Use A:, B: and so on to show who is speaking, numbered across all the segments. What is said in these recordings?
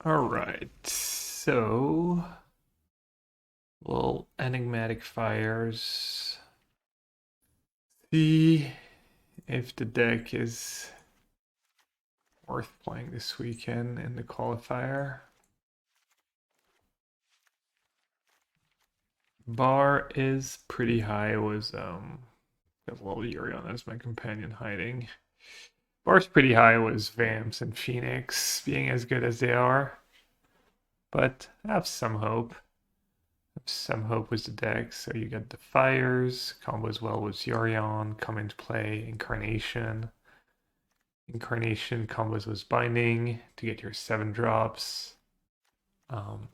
A: All right, so little enigmatic fires. See if the deck is worth playing this weekend in the qualifier. Bar is pretty high. It was got a little Urion as my companion hiding. Bar's pretty high was Vamps and Phoenix being as good as they are, but I have some hope. Some hope with the deck. So you got the fires, combo as well with Yorion, come into play, Incarnation. Incarnation combos with binding to get your 7 drops. Um,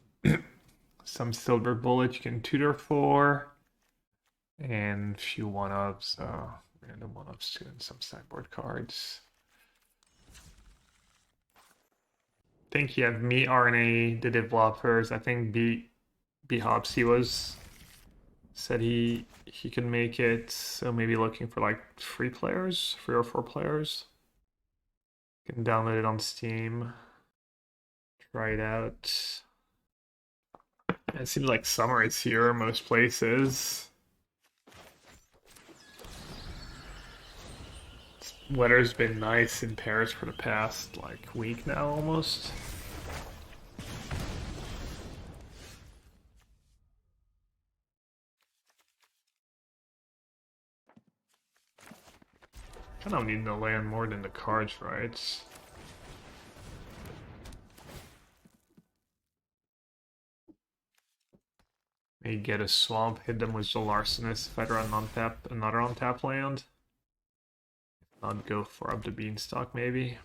A: some silver bullet you can tutor for. And a few one-ups, random one-ups too, and some sideboard cards. I think you have me, RNA, the developers. I think B Hops said he can make it, so maybe looking for like 3 players, 3 or 4 players. You can download it on Steam, try it out. It seems like summer is here most places. Weather's been nice in Paris for the past like week now almost. I don't need to land more than the cards, right? Maybe get a swamp, hit them with the Larcenous if I draw another on-tap land. Not go for up the Beanstalk, maybe.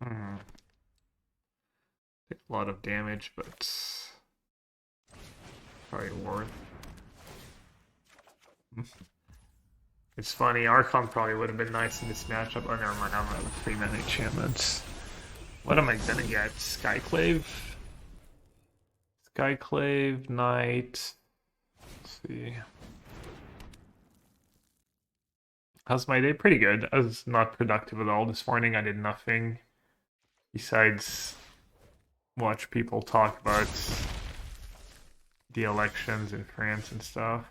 A: Take a lot of damage, but probably worth. It's funny, Archon probably would have been nice in this matchup. Oh, never mind, I don't have 3 mana enchantments. What am I gonna get? Skyclave? Skyclave, Knight. Let's see. How's my day? Pretty good. I was not productive at all this morning. I did nothing besides watch people talk about the elections in France and stuff.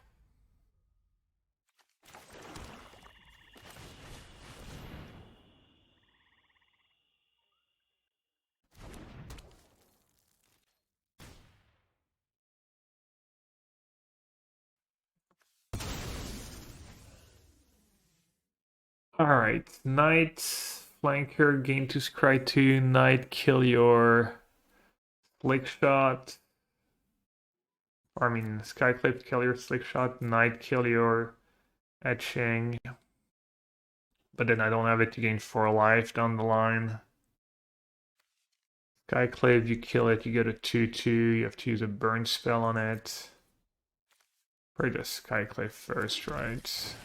A: Alright, Knight, Flanker, gain to scry 2, Knight, kill your Slick Shot. Or I mean, Skyclave, kill your Slick Shot, Knight, kill your Etching. But then I don't have it to gain 4 life down the line. Skyclave, you kill it, you get a 2-2, you have to use a burn spell on it. Probably just Skyclave first, right?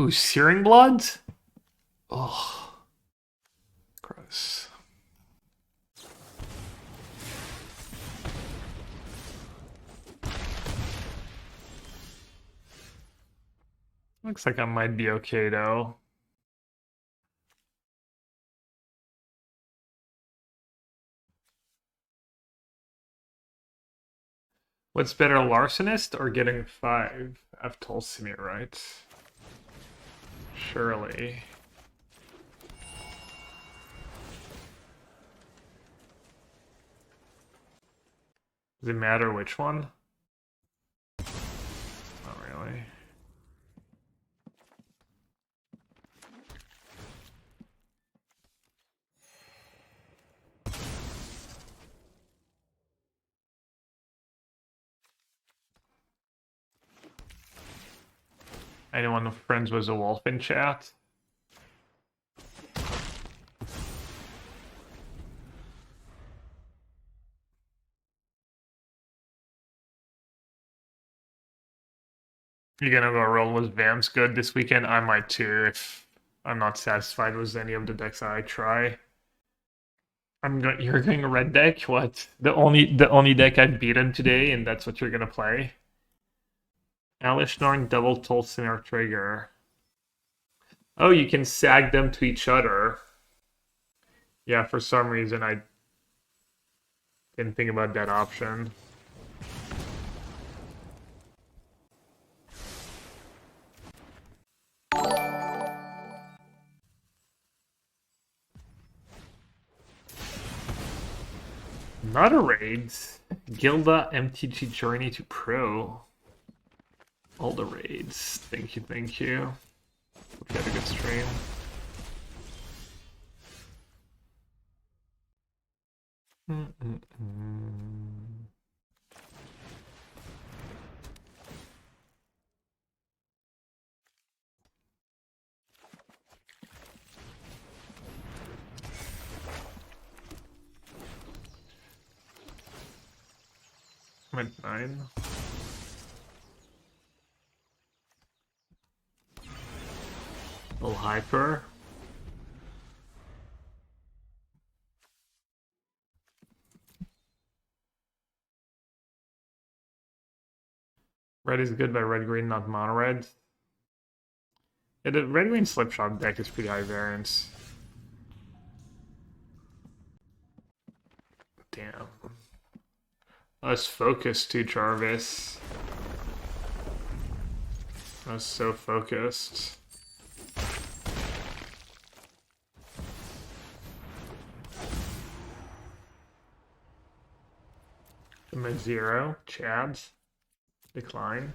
A: Ooh, Searing Blood? Oh, gross. Looks like I might be okay though. What's better, Larcenist or getting 5? I've told Simir, right? Surely. Does it matter which one? Not really. Anyone with friends was a wolf in chat? You gonna go roll with Vamps good this weekend? I might too if I'm not satisfied with any of the decks I try. You're going a red deck? What? The only deck I've beaten today, and that's what you're gonna play? Alishnorn double Tolsinor trigger. Oh, you can sag them to each other. Yeah, for some reason I didn't think about that option. Not a raids. Gilda MTG Journey to Pro. All the raids. Thank you, thank you. Hope you had a good stream. I'm at 9. Little hyper. Red is good by red green, not mono red. Yeah, the red green slipshot deck is pretty high variance. Damn. Us focused too, Jarvis. I was so focused. I'm at 0. Chads. Decline.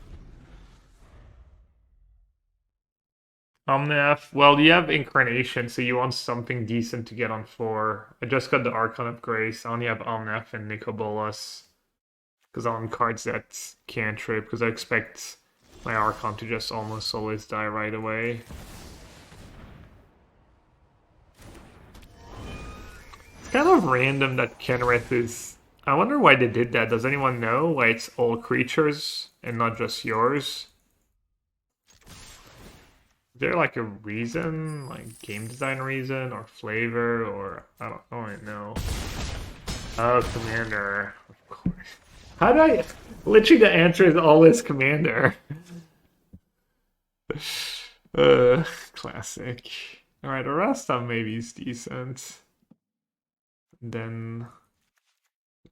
A: Omnath. Well, you have Incarnation, so you want something decent to get on 4. I just got the Archon of Grace. I only have Omnath and Nicobolas. Because I want cards that cantrip, because I expect my Archon to just almost always die right away. It's kind of random that Kenrith is... I wonder why they did that. Does anyone know why it's all creatures and not just yours? Is there like a reason, like game design reason or flavor, or I don't know. Oh, Commander, of course. How do I? Literally, the answer is always Commander. Classic. All right, the rest of maybe is decent. Then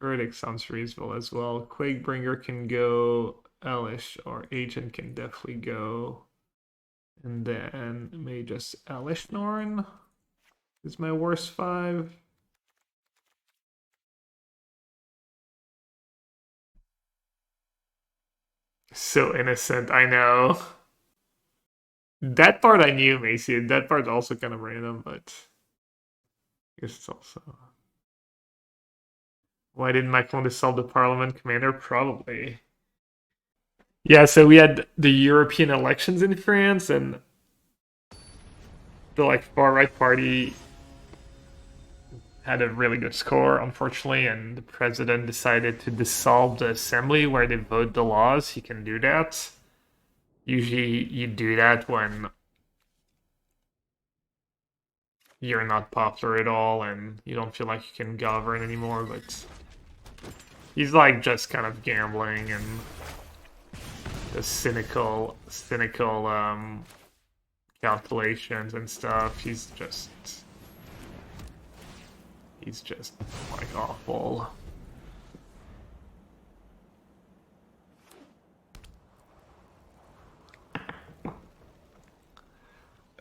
A: Verdict sounds reasonable as well. Quakebringer can go. Elish or Agent can definitely go. And then maybe just Alishnorn is my worst 5. So innocent, I know. That part I knew, Macy. That part's also kind of random, but I guess it's also... Why didn't Macron dissolve the parliament, Commander? Probably. Yeah, so we had the European elections in France, and the far-right party had a really good score, unfortunately, and the president decided to dissolve the assembly where they vote the laws. He can do that. Usually you do that when you're not popular at all and you don't feel like you can govern anymore, but he's like just kind of gambling and the cynical calculations and stuff. He's just like awful.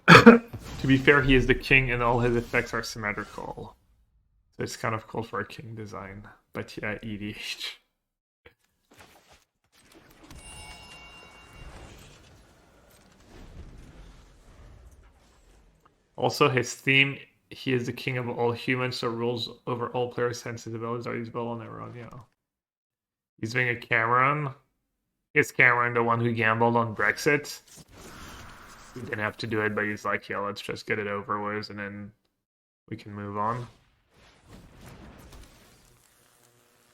A: To be fair, he is the king and all his effects are symmetrical. So it's kind of cool for a king design. But yeah, EDH. Also, his theme, he is the king of all humans, so rules over all players' sensibilities are usable on their own, yeah. He's being a Cameron. Is Cameron the one who gambled on Brexit? He didn't have to do it, but he's like, yeah, let's just get it over with, and then we can move on.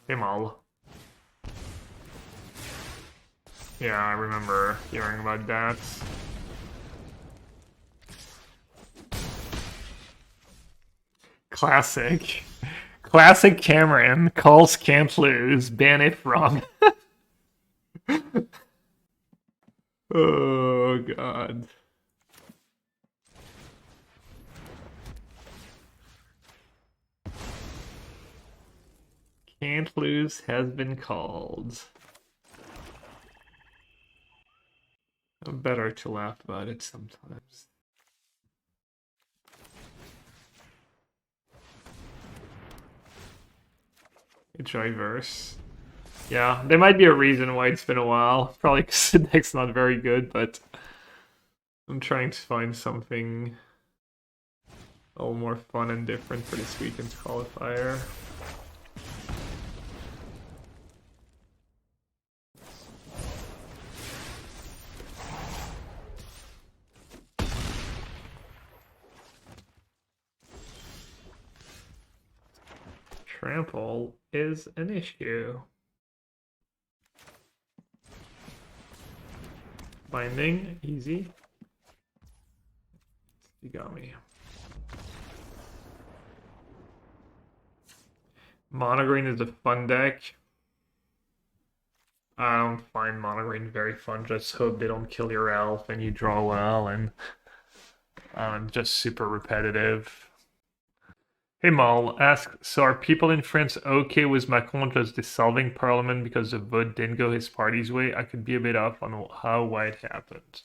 A: Hey, Mal. Yeah, I remember hearing about that. Classic. Classic Cameron. Calls can't lose. Ban it from. Oh, God. Can't lose has been called. Better to laugh about it sometimes. Joyverse. Yeah, there might be a reason why it's been a while. Probably because the deck's not very good, but I'm trying to find something a little more fun and different for this weekend's qualifier. Trample is an issue. Binding, easy. You got me. Monogreen is a fun deck. I don't find Monogreen very fun. Just hope they don't kill your elf and you draw well, and just super repetitive. Hey Mal asks, so are people in France okay with Macron just dissolving parliament because the vote didn't go his party's way? I could be a bit off on why it happened.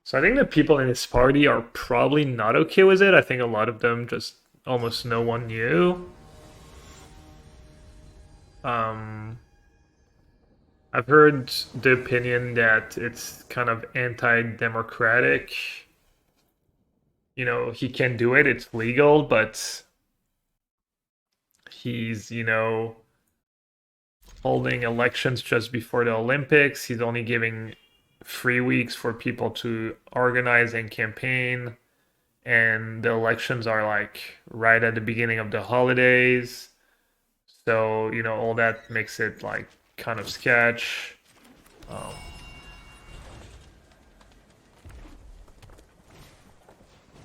A: So I think the people in his party are probably not okay with it. I think a lot of them just almost no one knew. I've heard the opinion that it's kind of anti-democratic. You know, he can do it, it's legal, but he's, holding elections just before the Olympics. He's only giving 3 weeks for people to organize and campaign. And the elections are like right at the beginning of the holidays. So, all that makes it like kind of sketch.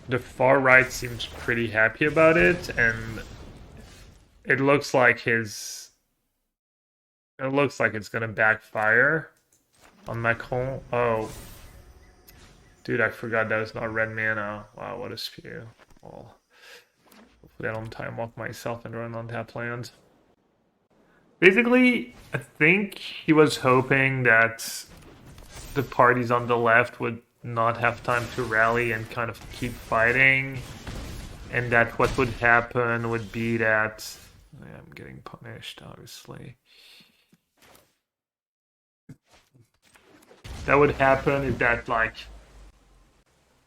A: The far right seems pretty happy about it, and it looks like it's gonna backfire on Macron. Oh, dude, I forgot that was not red mana. Wow, what a spew. Well, hopefully I don't time walk myself and run on tap land. Basically, I think he was hoping that the parties on the left would not have time to rally and kind of keep fighting, and that what would happen would be that I'm getting punished, obviously. That would happen is that, like,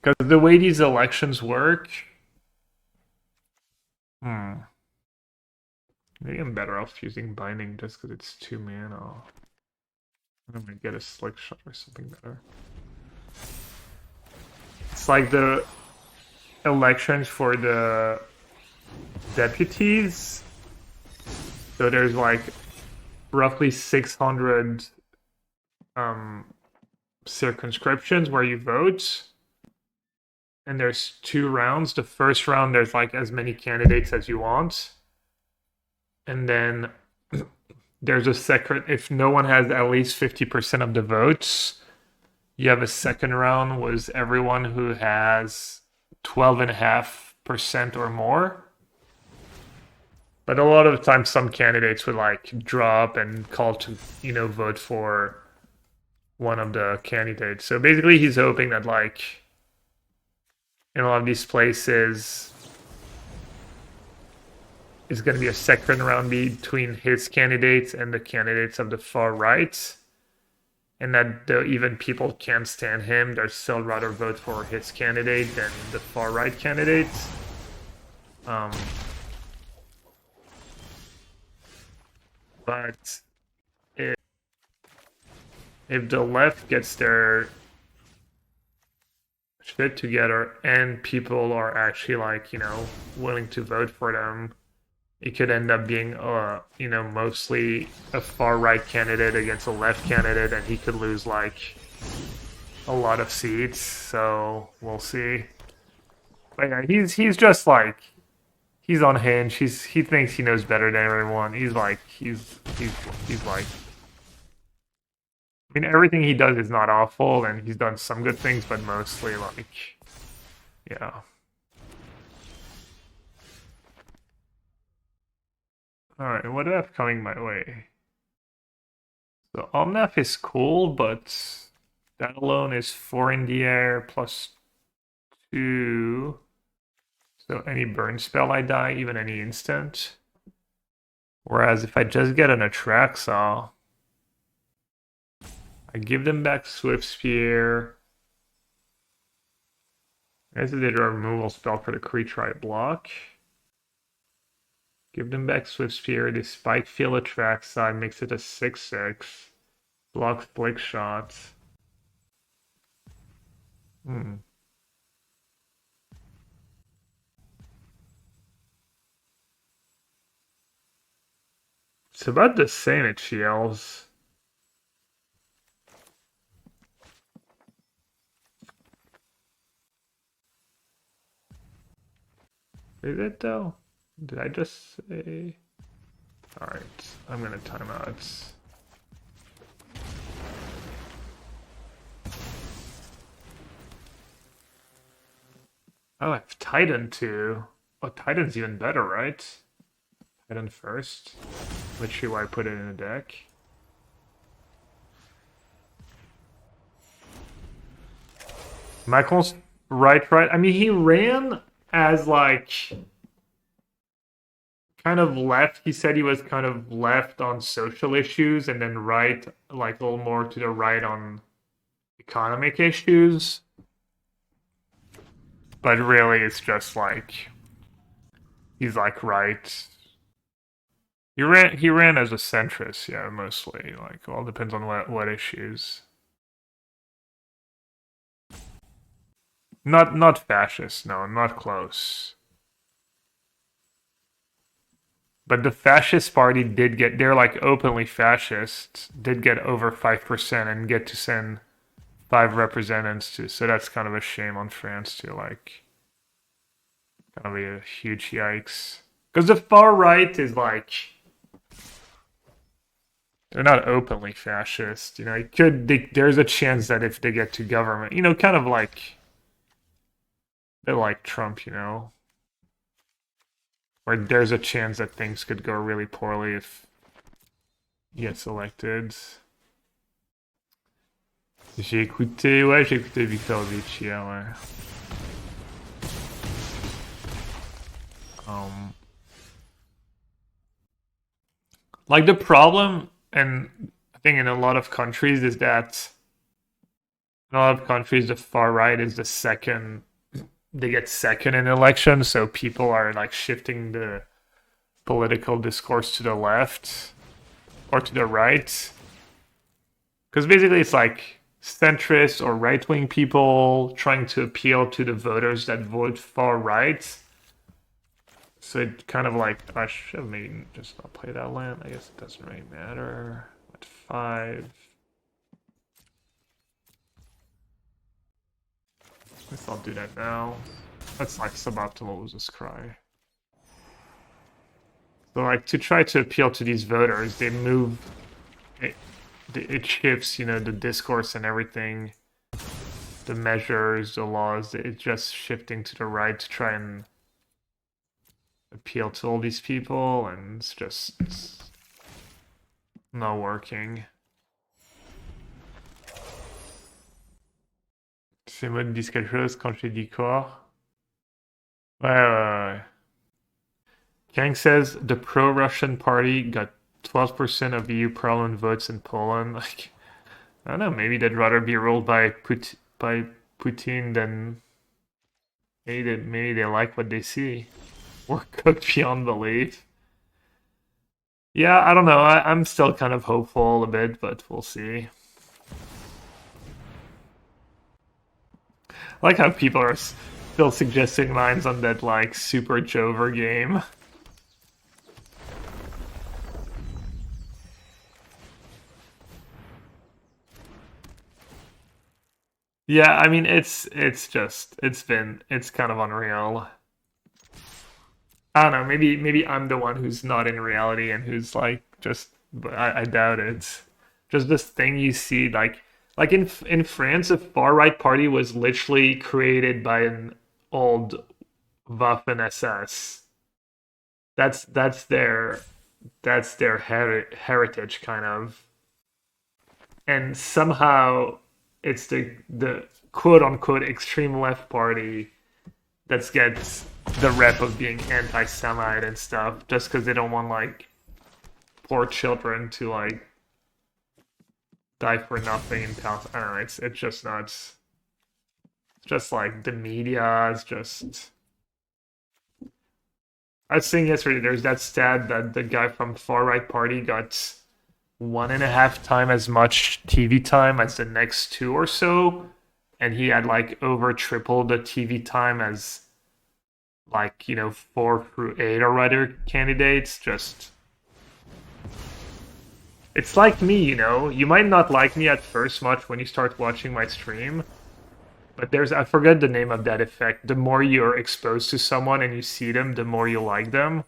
A: because the way these elections work, maybe I'm better off using binding just because it's 2 mana. I'm gonna get a slick shot or something better. It's like the elections for the deputies. So there's like roughly 600 circumscriptions where you vote. And there's 2 rounds. The first round, there's like as many candidates as you want. And then there's a second, if no one has at least 50% of the votes, you have a second round with everyone who has 12.5% or more. But a lot of the time, some candidates would like drop and call to, vote for one of the candidates. So basically, he's hoping that, like, in a lot of these places, it's going to be a second round between his candidates and the candidates of the far right. And that even people can't stand him, they'd still rather vote for his candidate than the far right candidate. But if the left gets their shit together and people are actually, like, willing to vote for them, it could end up being, you know, mostly a far right candidate against a left candidate, and he could lose like a lot of seats. So we'll see. But yeah, he's just like he's unhinged. He thinks he knows better than everyone. He's like he's like. I mean, everything he does is not awful, and he's done some good things, but mostly like, yeah. All right, what do I have coming my way? So Omnath is cool, but that alone is 4 in the air plus 2. So any burn spell I die, even any instant. Whereas if I just get an Atraxa, I give them back Swift Spear. I guess I did a removal spell for the creature I block. Give them back Swift Spear. The Spike Field Atraxa makes it a 6/6. Blocks Blick Shot. Hmm. It's about the same, it feels. Is it though? Did I just say? Alright, I'm gonna time out. Oh, I have Titan too. Oh, Titan's even better, right? Titan first. Literally why I put it in a deck. Michael's right. I mean, he ran as like kind of left. He said he was kind of left on social issues and then right, like a little more to the right on economic issues. But really, it's just like he's like right. He ran as a centrist, yeah, mostly. Like, all depends on what issues. Not fascist, no, not close. But the fascist party did get, they're like openly fascist, did get over 5% and get to send 5 representatives to. So that's kind of a shame on France too, like, kind of a huge yikes. Because the far right is like, they're not openly fascist, you know. There's a chance that if they get to government, you know, kind of like they're like Trump, you know, where there's a chance that things could go really poorly if he gets elected. J'ai écouté Victor Beach hier, ouais. Um, like the problem, and I think in a lot of countries, is that in a lot of countries the far right is the second. They get second in elections, so people are like shifting the political discourse to the left or to the right. Because basically it's like centrist or right-wing people trying to appeal to the voters that vote far right. So it kind of like, I should have maybe just not play that land. I guess it doesn't really matter. At 5. I guess I'll do that now. That's like suboptimal loses cry. So like to try to appeal to these voters, they move it shifts, you know, the discourse and everything, the measures, the laws, it's just shifting to the right to try and appeal to all these people, and it's just not working. C'est moi de dire quelque chose quand je dis quoi? Ouais. Kang says the pro-Russian party got 12% of EU parliament votes in Poland. Like, I don't know, maybe they'd rather be ruled by Putin than maybe they like what they see. Or cooked beyond belief. Yeah, I don't know. I'm still kind of hopeful a bit, but we'll see. I like how people are still suggesting lines on that like Super Jover game. Yeah, I mean it's kind of unreal. I don't know, maybe I'm the one who's not in reality and who's like just but I doubt it. Just this thing you see like in France, the far right party was literally created by an old Waffen SS. That's their heritage kind of. And somehow it's the quote unquote extreme left party that gets the rep of being anti-Semite and stuff, just because they don't want like poor children to like die for nothing in Palestine. I don't know. It's just nuts. It's just like the media is just. I was saying yesterday. There's that stat that the guy from far right party got 1.5 times as much TV time as the next two or so, and he had like over triple the TV time as like 4 through 8 or rather candidates. Just it's like me, you might not like me at first much when you start watching my stream, but there's I forget the name of that effect. The more you're exposed to someone and you see them, the more you like them.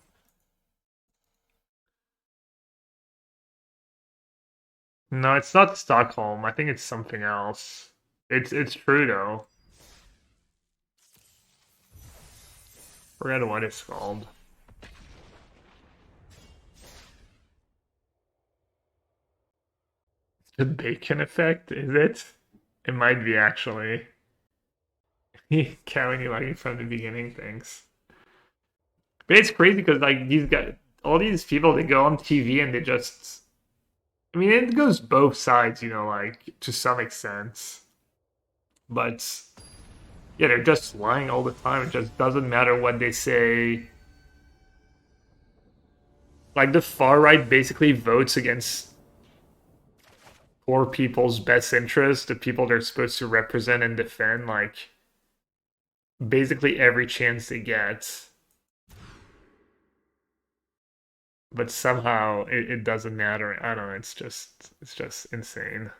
A: No, it's not Stockholm. I think it's something else. It's true though. Forget what it's called. The bacon effect, is it? It might be actually. Counting you like it from the beginning, thanks. But it's crazy because like these guys, all these people, they go on TV and they just. I mean, it goes both sides, like to some extent. But yeah, they're just lying all the time. It just doesn't matter what they say. Like the far right basically votes against poor people's best interests, the people they're supposed to represent and defend, like basically every chance they get. But somehow it doesn't matter. I don't know. It's just insane.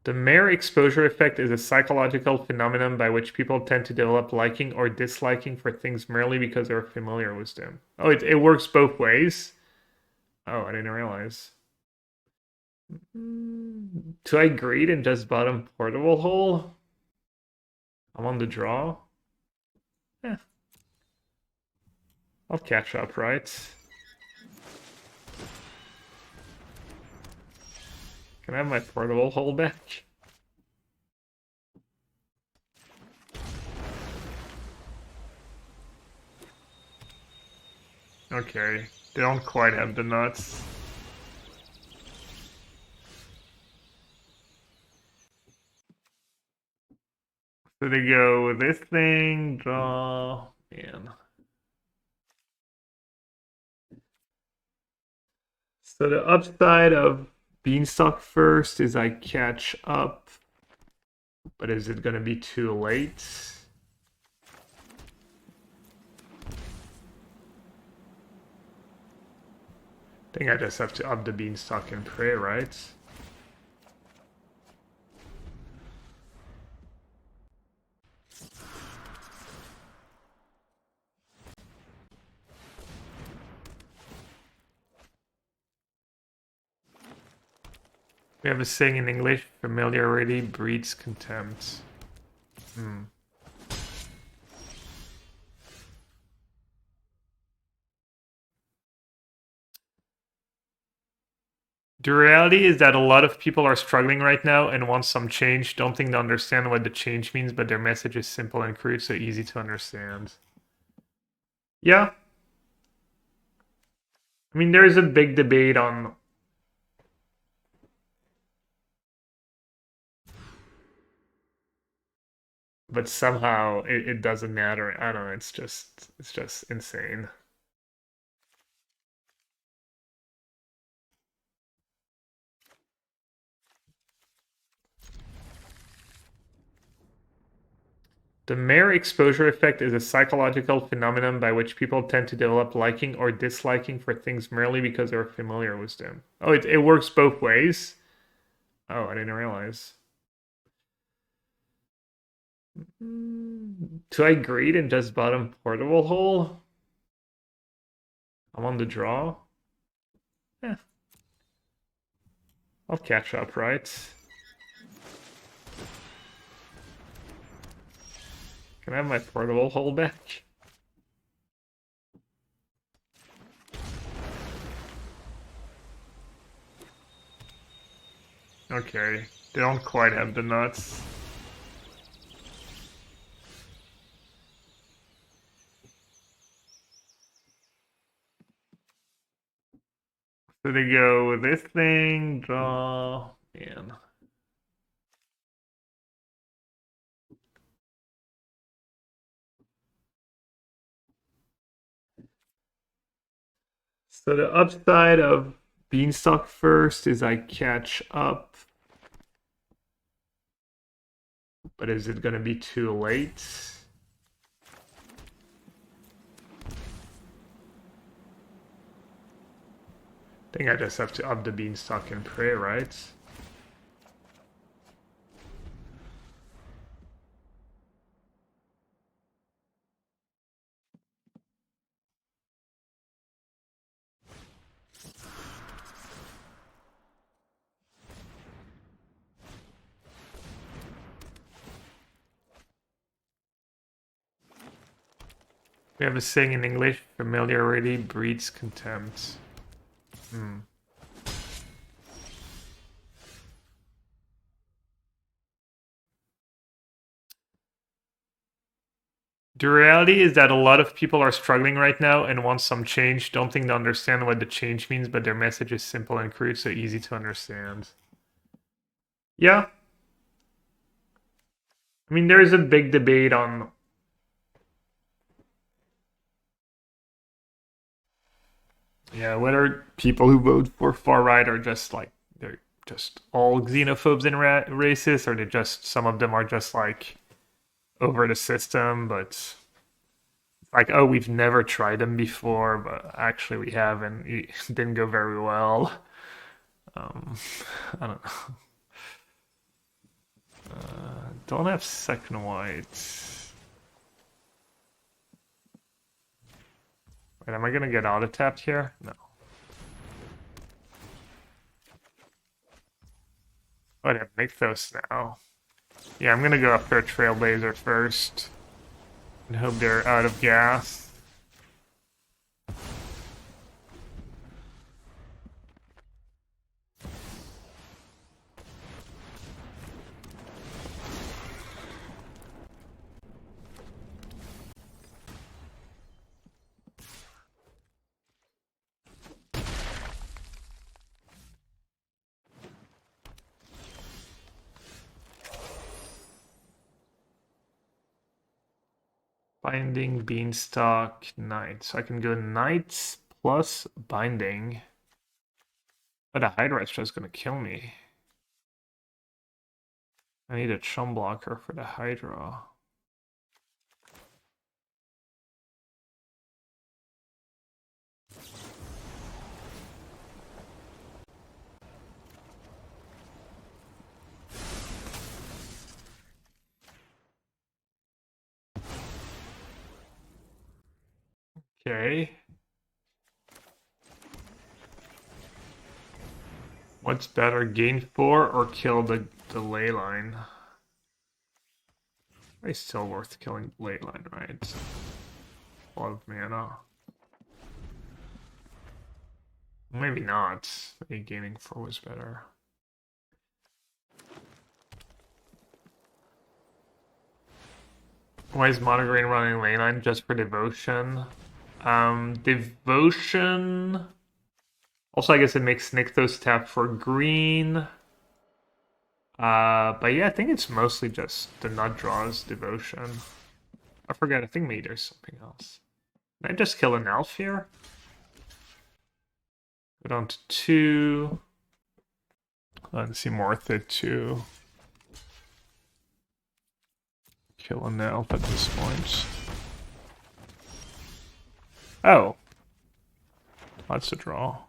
A: The mere exposure effect is a psychological phenomenon by which people tend to develop liking or disliking for things merely because they're familiar with them. Oh, it works both ways. Oh, I didn't realize. Do I grade and just bottom portable hole? I'm on the draw. Eh, I'll catch up, right? Can I have my portable hole back? Okay, they don't quite have the nuts. So they go with this thing, draw, man. So the upside of Beanstalk first is I catch up, but is it gonna be too late? I think I just have to up the Beanstalk and pray, right? We have a saying in English, familiarity breeds contempt. Hmm. The reality is that a lot of people are struggling right now and want some change, don't think they understand what the change means, but their message is simple and crude, so easy to understand. Yeah, I mean, there's a big debate on, but somehow it doesn't matter. I don't know, it's just insane. The mere exposure effect is a psychological phenomenon by which people tend to develop liking or disliking for things merely because they're familiar with them. Oh, it works both ways? Oh, I didn't realize. Do I greed and just bottom portable hole? I'm on the draw. Eh, I'll catch up, right? Can I have my portable hole back? Okay, they don't quite have the nuts. So they go with this thing, draw, and so the upside of Beanstalk first is I catch up, but is it gonna be too late? I think I just have to up the Beanstalk and pray, right? We have a saying in English, familiarity breeds contempt. Hmm. The reality is that a lot of people are struggling right now and want some change, don't think they understand what the change means, but their message is simple and crude, so easy to understand. Yeah. I mean, there is a big debate on whether people who vote for far right are just like they're just all xenophobes and racists, or they just some of them are just like over the system, but like, oh, we've never tried them before, but actually we have, and it didn't go very well. Um, I don't know. Don't have second white. Wait, am I gonna get auto tapped here? No. Oh, I didn't make those now. Yeah, I'm gonna go after Trailblazer first and hope they're out of gas. Binding, Beanstalk, Knight. So I can go Knights plus Binding. But a Hydra is just gonna kill me. I need a chum blocker for the Hydra. Okay. What's better, gain 4 or kill the ley line? It's still worth killing ley line, right? A lot of mana. Maybe not. Maybe gaining 4 was better. Why is Monogreen running ley line just for devotion? Devotion. Also, I guess it makes Nykthos tap for green. But yeah, I think it's mostly just the nut draws devotion. I forget, I think maybe there's something else. Can I just kill an elf here? Go down to 2. Let's see, Mortha 2. kill an elf at this point. Oh. That's a draw.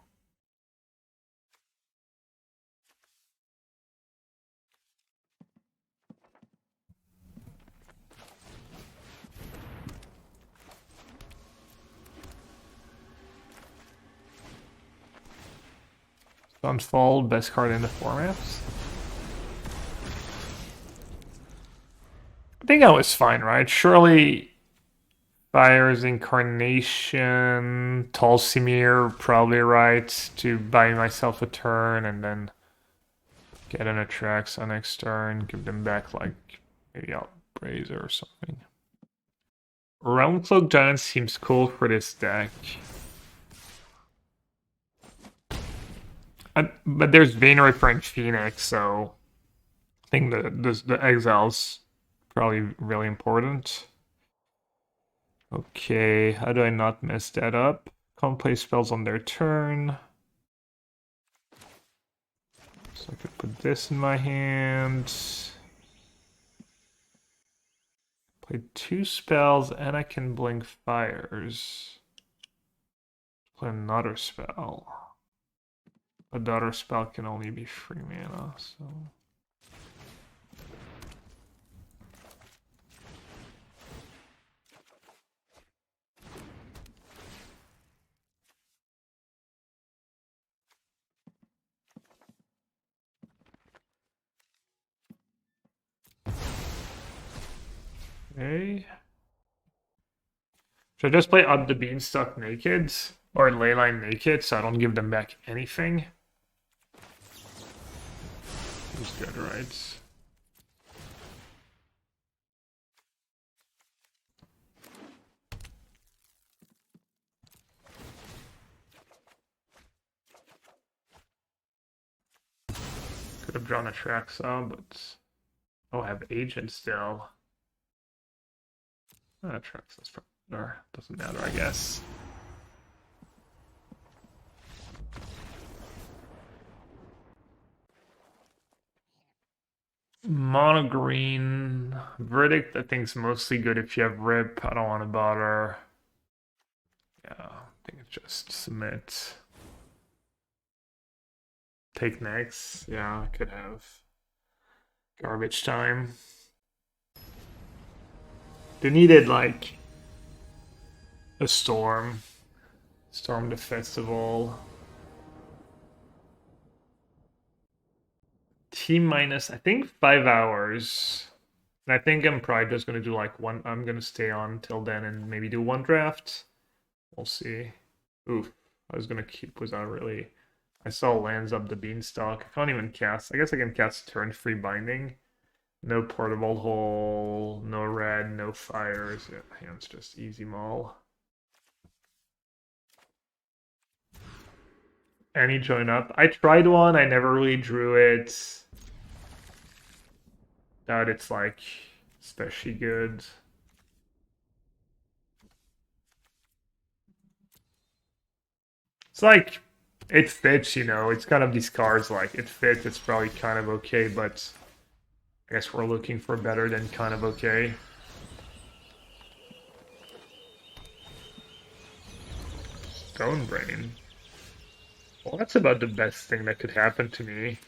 A: Unfold, best card in the formats. I think I was fine, right? Surely Fire's Incarnation, Tolsimir, probably right to buy myself a turn and then get an Atraxa next turn, give them back like maybe Outbrazer or something. Realmcloak Giant seems cool for this deck. But there's Vainreaper and Phoenix, so I think the Exile's probably really important. Okay, how do I not mess that up? Can't play spells on their turn. So I could put this in my hand. Play 2 spells and I can blink fires. Play another spell. Another spell can only be 3 mana, so... Okay. Should I just play Up the Beanstalk naked? Or Leyline naked so I don't give them back anything? He's good, right? Could have drawn a Traxa, but... Oh, I have Agent still. Traxa's probably better. Doesn't matter, I guess. Mono green Verdict, I think is mostly good if you have Rip. I don't want to bother. Yeah, I think it's just submit. Take next. Yeah, I could have garbage time. They needed like a storm. Storm the festival. T minus, I think 5 hours. And I think I'm probably just gonna do like one. I'm gonna stay on till then and maybe do 1 draft. We'll see. Oof, I was gonna keep without really. I saw lands Up the Beanstalk. I can't even cast. I guess I can cast turn free binding. No portable hole, no red, no fires. Yeah, hand's just easy maul. Any join up? I tried one. I never really drew it. Doubt it's like especially good. It's like it fits, you know. It's kind of these cards like it fits. It's probably kind of okay, but I guess we're looking for better than kind of okay. Stone Brain. Well, that's about the best thing that could happen to me.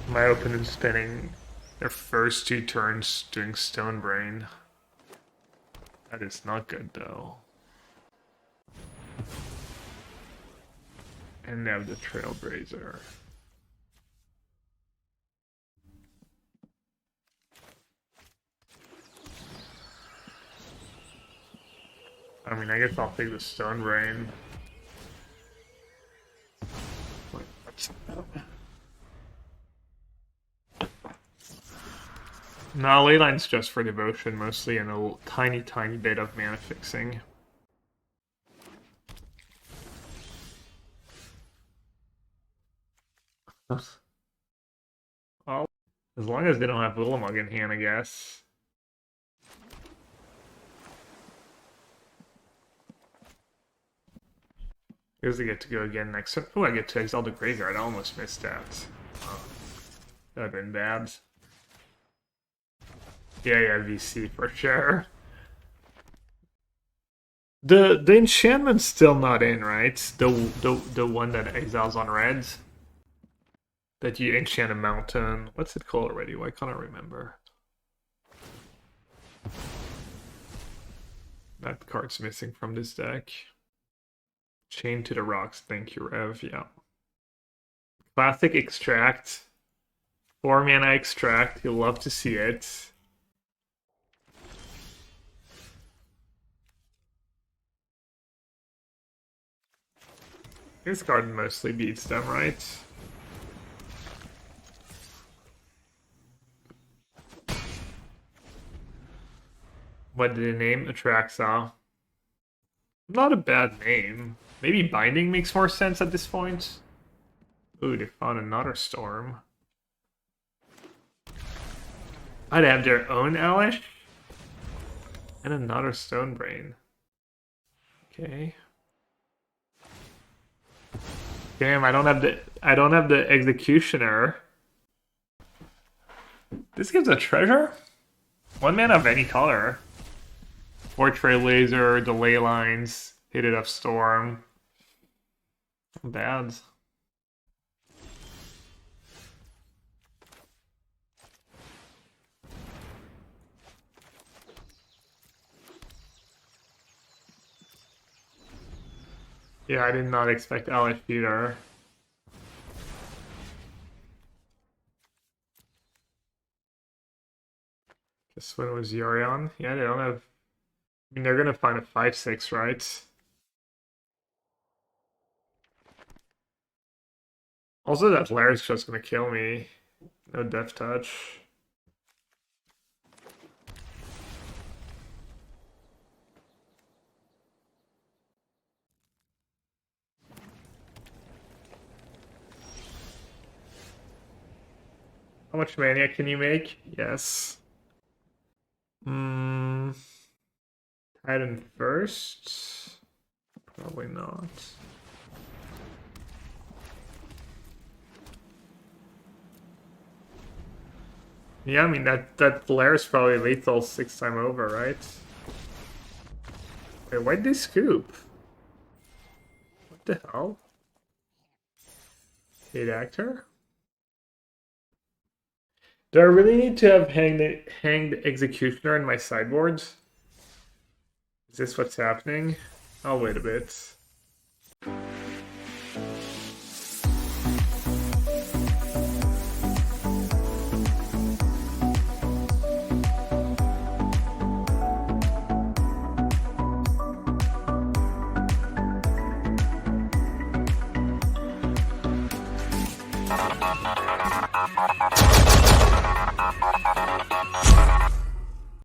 A: My opponent spending their first 2 turns doing Stone Brain. That is not good, though. And they have the Trailblazer. I mean, I guess I'll take the Stone Brain. No, Leyline's just for devotion mostly and a tiny, tiny bit of mana fixing. Well, as long as they don't have Willamug in hand, I guess. Here's I get to go again next turn. Oh, I get to exile the graveyard. I almost missed that. Oh, that would have been bad. Yeah, VC for sure. The enchantment's still not in, right? The one that exiles on reds. That you enchant a mountain. What's it called already? Why can't I remember? That card's missing from this deck. Chain to the rocks. Thank you, Rev. Yeah. Classic extract. 4-mana extract. You'll love to see it. This card mostly beats them, right? What did the name? Atraxa. Not a bad name. Maybe Binding makes more sense at this point. Ooh, they found another storm. I'd have their own Elish. And another Stonebrain. Okay. Damn, I don't have the Executioner. This gives a treasure? 1 mana of any color. 4 Trailblazer, delay lines, hit it up storm. Not bad. Yeah, I did not expect Elish either. This one was Yorion. Yeah, they don't have... I mean, they're gonna find a 5/6, right? Also, that Lair's just gonna kill me. No Death Touch. How much mana can you make? Yes. Titan first? Probably not. Yeah, I mean that Blair is probably lethal 6 time over, right? Wait, why'd they scoop? What the hell? Hate actor? Do I really need to have hanged Executioner in my sideboards? Is this what's happening? I'll wait a bit.